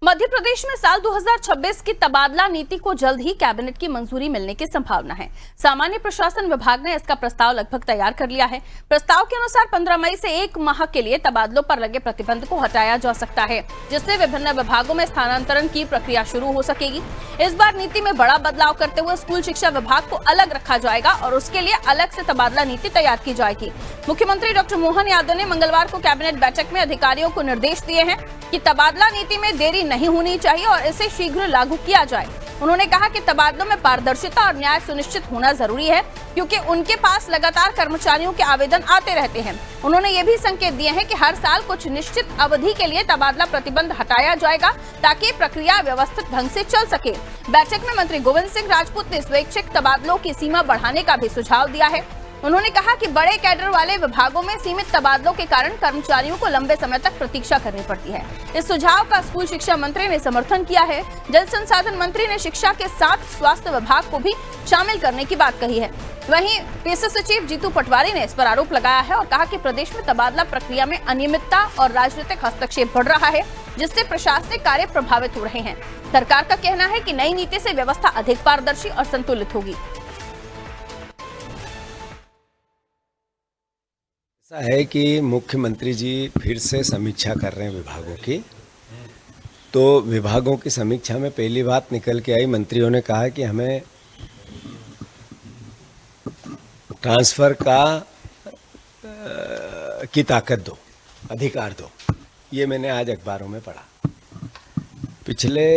मध्य प्रदेश में साल 2026 की तबादला नीति को जल्द ही कैबिनेट की मंजूरी मिलने की संभावना है। सामान्य प्रशासन विभाग ने इसका प्रस्ताव लगभग तैयार कर लिया है। प्रस्ताव के अनुसार 15 मई से 1 माह के लिए तबादलों पर लगे प्रतिबंध को हटाया जा सकता है, जिससे विभिन्न विभागों में स्थानांतरण की प्रक्रिया शुरू हो सकेगी। इस बार नीति में बड़ा बदलाव करते हुए स्कूल शिक्षा विभाग को अलग रखा जाएगा और उसके लिए अलग से तबादला नीति तैयार की जाएगी। मुख्यमंत्री डॉक्टर मोहन यादव ने मंगलवार को कैबिनेट बैठक में अधिकारियों को निर्देश दिए हैं कि तबादला नीति में देरी नहीं होनी चाहिए और इसे शीघ्र लागू किया जाए। उन्होंने कहा कि तबादलों में पारदर्शिता और न्याय सुनिश्चित होना जरूरी है, क्योंकि उनके पास लगातार कर्मचारियों के आवेदन आते रहते हैं। उन्होंने ये भी संकेत दिए हैं कि हर साल कुछ निश्चित अवधि के लिए तबादला प्रतिबंध हटाया जाएगा, ताकि प्रक्रिया व्यवस्थित ढंग से चल सके। बैठक में मंत्री गोविंद सिंह राजपूत ने स्वैच्छिक तबादलों की सीमा बढ़ाने का भी सुझाव दिया है। उन्होंने कहा कि बड़े कैडर वाले विभागों में सीमित तबादलों के कारण कर्मचारियों को लंबे समय तक प्रतीक्षा करनी पड़ती है। इस सुझाव का स्कूल शिक्षा मंत्री ने समर्थन किया है। जल संसाधन मंत्री ने शिक्षा के साथ स्वास्थ्य विभाग को भी शामिल करने की बात कही है। वहीं पीएससी सचिव जीतू पटवारी ने इस पर आरोप लगाया है और कहा कि प्रदेश में तबादला प्रक्रिया में अनियमितता और राजनीतिक हस्तक्षेप बढ़ रहा है, जिससे प्रशासनिक कार्य प्रभावित हो रहे हैं। सरकार का कहना है कि नई नीति से व्यवस्था अधिक पारदर्शी और संतुलित होगी। ऐसा है कि मुख्यमंत्री जी फिर से समीक्षा कर रहे हैं विभागों की। तो विभागों की समीक्षा में पहली बात निकल के आई, मंत्रियों ने कहा कि हमें ट्रांसफर की ताकत दो, अधिकार दो। ये मैंने आज अखबारों में पढ़ा। पिछले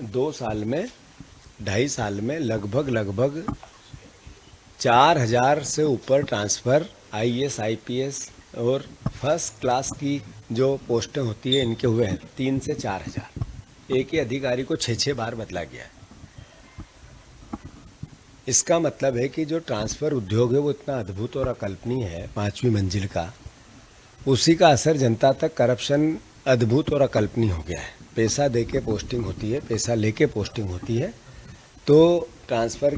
2 साल में, 2.5 साल में लगभग 4000 से ऊपर ट्रांसफ़र आईएएस, आईपीएस और फर्स्ट क्लास की जो पोस्टें होती है इनके हुए हैं। 3 से 4000। एक ही अधिकारी को 6 बार बदला गया है। इसका मतलब है कि जो ट्रांसफ़र उद्योग है वो इतना अद्भुत और अकल्पनीय है, 5वीं मंजिल का, उसी का असर जनता तक करप्शन अद्भुत और अकल्पनीय हो गया है। पैसा दे के पोस्टिंग होती है, पैसा लेके पोस्टिंग होती है, तो ट्रांसफ़र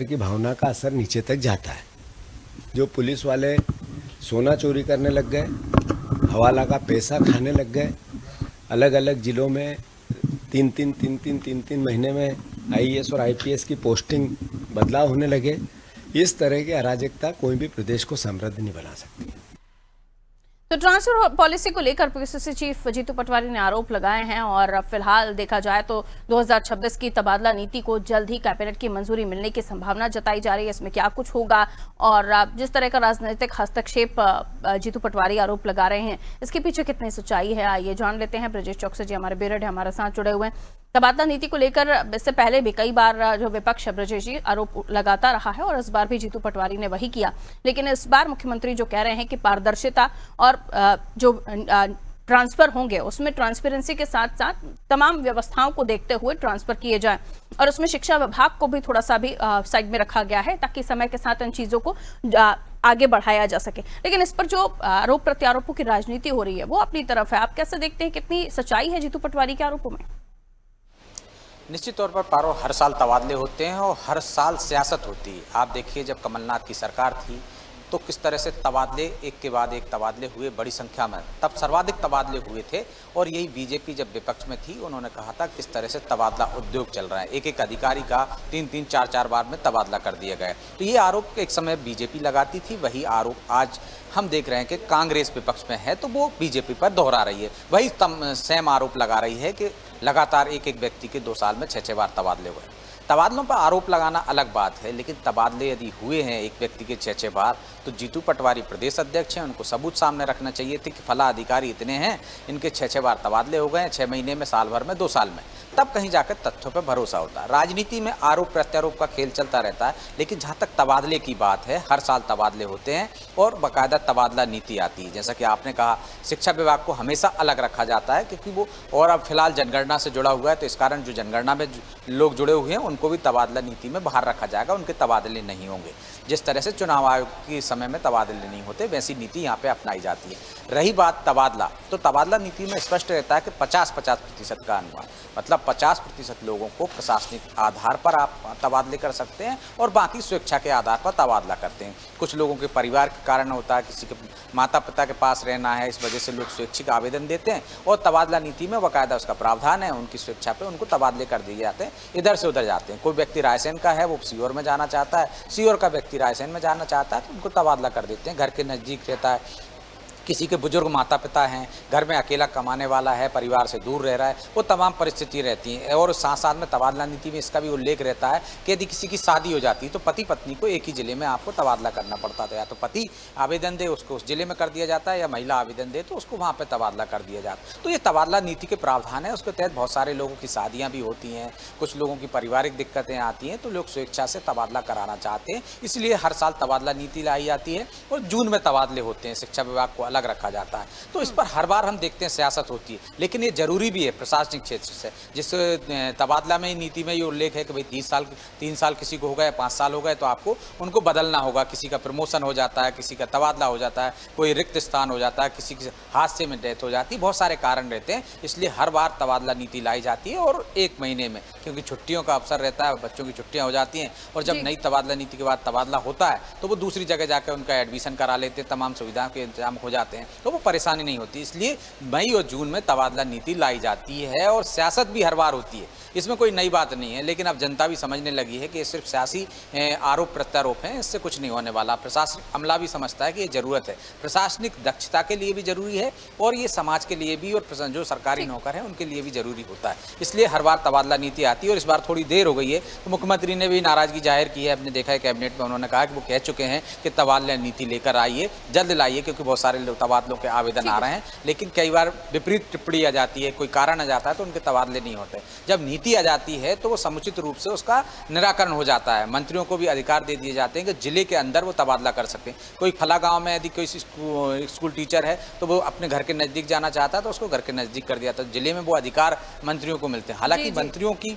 की भावना का असर नीचे तक जाता है। जो पुलिस वाले सोना चोरी करने लग गए, हवाला का पैसा खाने लग गए, अलग अलग जिलों में 3-3 महीने में आईएएस और आईपीएस की पोस्टिंग बदलाव होने लगे। इस तरह की अराजकता कोई भी प्रदेश को समृद्ध नहीं बना सकती। तो ट्रांसफर पॉलिसी को लेकर पीएससी चीफ जीतू पटवारी ने आरोप लगाए हैं और फिलहाल देखा जाए तो 2026 की तबादला नीति को जल्द ही कैबिनेट की मंजूरी मिलने की संभावना जताई जा रही है। इसमें क्या कुछ होगा और जिस तरह का राजनीतिक हस्तक्षेप जीतू पटवारी आरोप लगा रहे हैं, इसके पीछे कितनी सच्चाई है, आइए जान लेते हैं। ब्रजेश चौकसी जी हमारे बेरड हमारे साथ जुड़े हुए हैं। तबादला नीति को लेकर इससे पहले भी कई बार जो विपक्ष है ब्रजेश जी आरोप लगाता रहा है और इस बार भी जीतू पटवारी ने वही किया, लेकिन इस बार मुख्यमंत्री जो कह रहे हैं कि पारदर्शिता और जो ट्रांसफर होंगे उसमें ट्रांसपेरेंसी के साथ साथ तमाम व्यवस्थाओं को देखते हुए ट्रांसफर किए जाए और उसमें शिक्षा विभाग को भी थोड़ा सा भी साइड में रखा गया है, ताकि समय के साथ इन चीजों को आगे बढ़ाया जा सके। लेकिन इस पर जो आरोप प्रत्यारोपों की राजनीति हो रही है वो अपनी तरफ है। आप कैसे देखते हैं, कितनी सच्चाई है जीतू पटवारी के आरोपों में? निश्चित तौर पर पारो हर साल तबादले होते हैं और हर साल सियासत होती है। आप देखिए जब कमलनाथ की सरकार थी तो किस तरह से तबादले एक के बाद एक तबादले हुए, बड़ी संख्या में, तब सर्वाधिक तबादले हुए थे। और यही बीजेपी जब विपक्ष में थी उन्होंने कहा था किस तरह से तबादला उद्योग चल रहा है, एक अधिकारी का 3-3, 4-4 बार में तबादला कर दिया गया। तो ये आरोप एक समय बीजेपी लगाती थी, वही आरोप आज हम देख रहे हैं कि कांग्रेस विपक्ष में है तो वो बीजेपी पर दोहरा रही है। वही सेम आरोप लगा रही है कि लगातार एक व्यक्ति के 2 साल में 6 बार तबादले हुए। तबादलों पर आरोप लगाना अलग बात है, लेकिन तबादले यदि हुए हैं एक व्यक्ति के 6 बार तो जीतू पटवारी प्रदेश अध्यक्ष हैं, उनको सबूत सामने रखना चाहिए थे कि फला अधिकारी इतने हैं, इनके 6 बार तबादले हो गए हैं, 6 महीने में, साल भर में, 2 साल में, तब कहीं जाकर तथ्यों पर भरोसा होता है। राजनीति में आरोप प्रत्यारोप का खेल चलता रहता है, लेकिन जहाँ तक तबादले की बात है, हर साल तबादले होते हैं और बाकायदा तबादला नीति आती है। जैसा कि आपने कहा, शिक्षा विभाग को हमेशा अलग रखा जाता है क्योंकि वो और अब फिलहाल जनगणना से जुड़ा हुआ है, तो इस कारण जो जनगणना में लोग जुड़े हुए हैं उनको भी तबादला नीति में बाहर रखा जाएगा, उनके तबादले नहीं होंगे। जिस तरह से चुनाव आयोग के समय में तबादले नहीं होते, वैसी नीति यहाँ पे अपनाई जाती है। रही बात तबादला, तो तबादला नीति में स्पष्ट रहता है कि 50-50% का अनुमान, मतलब 50% लोगों को प्रशासनिक आधार पर आप तबादले कर सकते हैं और बाकी स्वेच्छा के आधार पर तबादला करते हैं। कुछ लोगों के परिवार के कारण होता है, किसी के माता पिता के पास रहना है, इस वजह से लोग स्वैच्छिक आवेदन देते हैं और तबादला नीति में बाकायदा उसका प्रावधान है, उनकी स्वेच्छा पे उनको तबादले कर दिए जाते हैं, इधर से उधर जाते हैं। कोई व्यक्ति रायसेन का है, वो सीहोर में जाना चाहता है, सीहोर का व्यक्ति रायसेन में जाना चाहता है, तो उनको तबादला कर देते हैं। घर के नज़दीक रहता है, किसी के बुजुर्ग माता पिता हैं, घर में अकेला कमाने वाला है, परिवार से दूर रह रहा है, वो तमाम परिस्थिति रहती हैं। और साथ साथ में तबादला नीति में इसका भी उल्लेख रहता है कि यदि किसी की शादी हो जाती है तो पति पत्नी को एक ही ज़िले में आपको तबादला करना पड़ता था। या तो पति आवेदन दे, उसको उस ज़िले में कर दिया जाता है, या महिला आवेदन दे तो उसको वहाँ पर तबादला कर दिया जाता है। तो ये तबादला नीति के प्रावधान है, उसके तहत बहुत सारे लोगों की शादियाँ भी होती हैं, कुछ लोगों की पारिवारिक दिक्कतें आती हैं, तो लोग स्वेच्छा से तबादला कराना चाहते हैं। इसलिए हर साल तबादला नीति लाई जाती है और जून में तबादले होते हैं, शिक्षा विभाग को अलग रखा जाता है। तो इस पर हर बार हम देखते हैं सियासत होती है, लेकिन ये जरूरी भी है प्रशासनिक क्षेत्र से। जिस तबादला में नीति में ये उल्लेख है कि भाई 3 साल किसी को हो गए, 5 साल हो गए तो आपको उनको बदलना होगा। किसी का प्रमोशन हो जाता है, किसी का तबादला हो जाता है, कोई रिक्त स्थान हो जाता है, किसी के हादसे में डेथ हो जाती है, बहुत सारे कारण रहते हैं। इसलिए हर बार तबादला नीति लाई जाती है और 1 महीने में, क्योंकि छुट्टियों का अवसर रहता है, बच्चों की छुट्टियां हो जाती हैं और जब नई तबादला नीति के बाद तबादला होता है तो वो दूसरी जगह जाकर उनका एडमिशन करा लेते हैं, तमाम सुविधाओं के इंतजाम हो जाते हैं, तो वो परेशानी नहीं होती। इसलिए मई और जून में तबादला नीति लाई जाती है और सियासत भी हर बार होती है, इसमें कोई नई बात नहीं है। लेकिन अब जनता भी समझने लगी है कि ये सिर्फ सियासी आरोप प्रत्यारोप हैं, इससे कुछ नहीं होने वाला। प्रशासनिक अमला भी समझता है कि ये जरूरत है, प्रशासनिक दक्षता के लिए भी जरूरी है और ये समाज के लिए भी और जो सरकारी नौकर हैं उनके लिए भी जरूरी होता है। इसलिए हर बार तबादला नीति आती है और इस बार थोड़ी देर हो गई है, तो मुख्यमंत्री ने भी नाराजगी जाहिर की है। आपने देखा है कैबिनेट में उन्होंने कहा कि वो कह चुके हैं कि तबादला नीति लेकर आइए, जल्द लाइए, क्योंकि बहुत सारे तबादलों के आवेदन आ रहे हैं। लेकिन कई बार विपरीत टिप्पणी आ जाती है, कोई कारण आ जाता है तो उनके तबादले नहीं होते। जब नीति आ जाती है तो वो समुचित रूप से उसका निराकरण हो जाता है। मंत्रियों को भी अधिकार दे दिए जाते हैं कि जिले के अंदर वो तबादला कर सकते हैं। कोई फला गांव में यदि कोई स्कूल टीचर है तो वो अपने घर के नज़दीक जाना चाहता है तो उसको घर के नज़दीक कर दिया, तो जिले में वो अधिकार मंत्रियों को मिलते हैं। हालांकि मंत्रियों की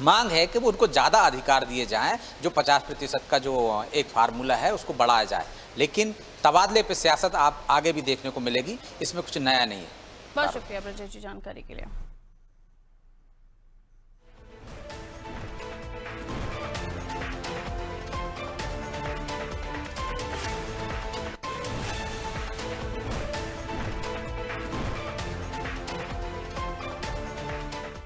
मांग है कि वो उनको ज़्यादा अधिकार दिए जाएं, जो 50% का जो एक फार्मूला है उसको बढ़ाया जाए। लेकिन तबादले पे सियासत आप आगे भी देखने को मिलेगी, इसमें कुछ नया नहीं है। बहुत शुक्रिया ब्रजेश जी जानकारी के लिए।